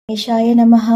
గణేశాయ నమః.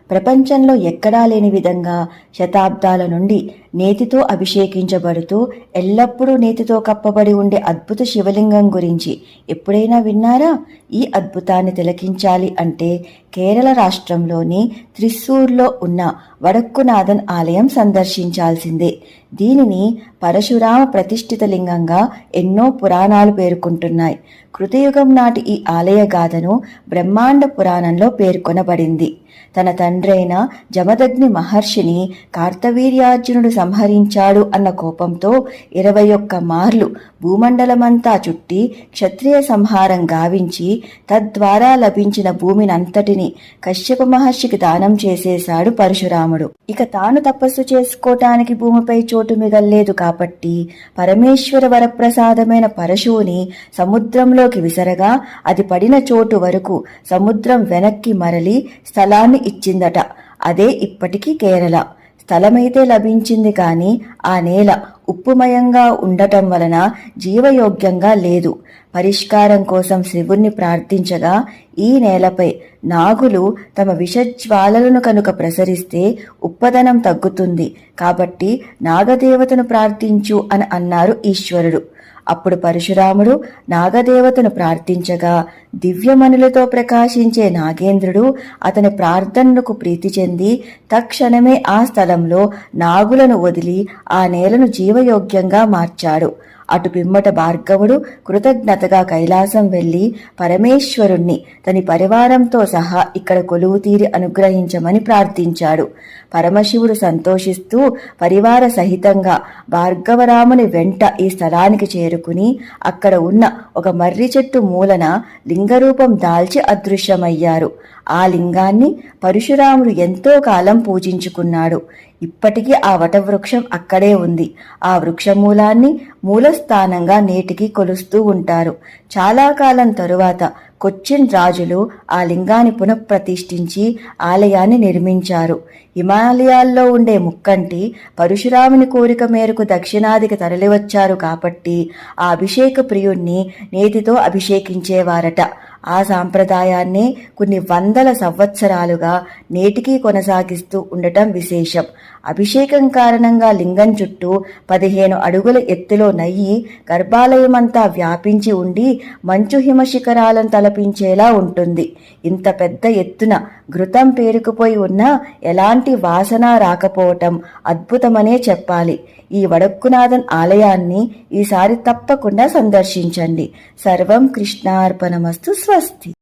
ప్రపంచంలో ఎక్కడా లేని విధంగా శతాబ్దాల నుండి నేతితో అభిషేకించబడుతూ ఎల్లప్పుడూ నేతితో కప్పబడి ఉండే అద్భుత శివలింగం గురించి ఎప్పుడైనా విన్నారా? ఈ అద్భుతాన్ని తిలకించాలి అంటే కేరళ రాష్ట్రంలోని త్రిశూర్లో ఉన్న వడక్కునాథన్ ఆలయం సందర్శించాల్సిందే. దీనిని పరశురామ ప్రతిష్ఠిత లింగంగా ఎన్నో పురాణాలు పేర్కొంటున్నాయి. కృతయుగం నాటి ఈ ఆలయ గాథను బ్రహ్మాండ పురాణంలో పేర్కొనబడింది. తన తండ్రైన జమదగ్ని మహర్షిని కార్తవీర్యార్జునుడు సంహరించాడు అన్న కోపంతో 21 మార్లు భూమండలమంతా చుట్టి క్షత్రియ సంహారం గావించి తద్వారా లభించిన భూమినంతటిని కశ్యప మహర్షికి దానం చేసేశాడు పరశురాముడు. ఇక తాను తపస్సు చేసుకోటానికి భూమిపై చోటు మిగల్లేదు కాబట్టి పరమేశ్వర వరప్రసాదమైన పరశువుని సముద్రంలోకి విసరగా అది పడిన చోటు వరకు సముద్రం వెనక్కి మరలి స్థలాన్ని ఇచ్చిందట. అదే ఇప్పటికీ కేరళ. స్థలమైతే లభించింది కానీ ఆ నేల ఉప్పుమయంగా ఉండటం వలన జీవయోగ్యంగా లేదు. పరిష్కారం కోసం శివుణ్ణి ప్రార్థించగా ఈ నేలపై నాగులు తమ విషజ్వాలలను కనుక ప్రసరిస్తే ఉప్పదనం తగ్గుతుంది కాబట్టి నాగదేవతను ప్రార్థించు అని అన్నారు ఈశ్వరుడు. అప్పుడు పరశురాముడు నాగదేవతను ప్రార్థించగా దివ్యమణులతో ప్రకాశించే నాగేంద్రుడు అతని ప్రార్థనకు ప్రీతి చెంది తక్షణమే ఆ స్థలంలో నాగులను వదిలి ఆ నేలను జీవయోగ్యంగా మార్చాడు. అటు పిమ్మట భార్గవుడు కృతజ్ఞతగా కైలాసం వెళ్లి పరమేశ్వరుణ్ణి తన పరివారంతో సహా ఇక్కడ కొలువు తీరి అనుగ్రహించమని ప్రార్థించాడు. పరమశివుడు సంతోషిస్తూ పరివార సహితంగా భార్గవరాముని వెంట ఈ స్థలానికి చేరుకుని అక్కడ ఉన్న ఒక మర్రి చెట్టు మూలన లింగరూపం దాల్చి అదృశ్యమయ్యారు. ఆ లింగాన్ని పరశురాముడు ఎంతో కాలం పూజించుకున్నాడు. ఇప్పటికీ ఆ వటవృక్షం అక్కడే ఉంది. ఆ వృక్షమూలాన్ని మూలస్థానంగా నేటికి కొలుస్తూ ఉంటారు. చాలా కాలం తరువాత కొచ్చిన్ రాజులు ఆ లింగాన్ని పునఃప్రతిష్ఠించి ఆలయాన్ని నిర్మించారు. హిమాలయాల్లో ఉండే ముక్కంటి పరశురాముని కోరిక మేరకు దక్షిణాదికి తరలివచ్చారు కాబట్టి ఆ అభిషేక ప్రియుణ్ణి నేతితో అభిషేకించేవారట. ఆ సాంప్రదాయాన్ని కొన్ని వందల సంవత్సరాలుగా నేటికీ కొనసాగిస్తూ ఉండటం విశేషం. అభిషేకం కారణంగా లింగం చుట్టూ 15 అడుగుల ఎత్తులో నయ్యి గర్భాలయమంతా వ్యాపించి ఉండి మంచు హిమ శిఖరాలను తలపించేలా ఉంటుంది. ఇంత పెద్ద ఎత్తున ఘృతం పేరుకుపోయి ఉన్నా ఎలాంటి వాసన రాకపోవటం అద్భుతమనే చెప్పాలి. ఈ వడక్కునాథన్ ఆలయాన్ని ఈసారి తప్పకుండా సందర్శించండి. సర్వం కృష్ణార్పణమస్తు. స్వస్తి.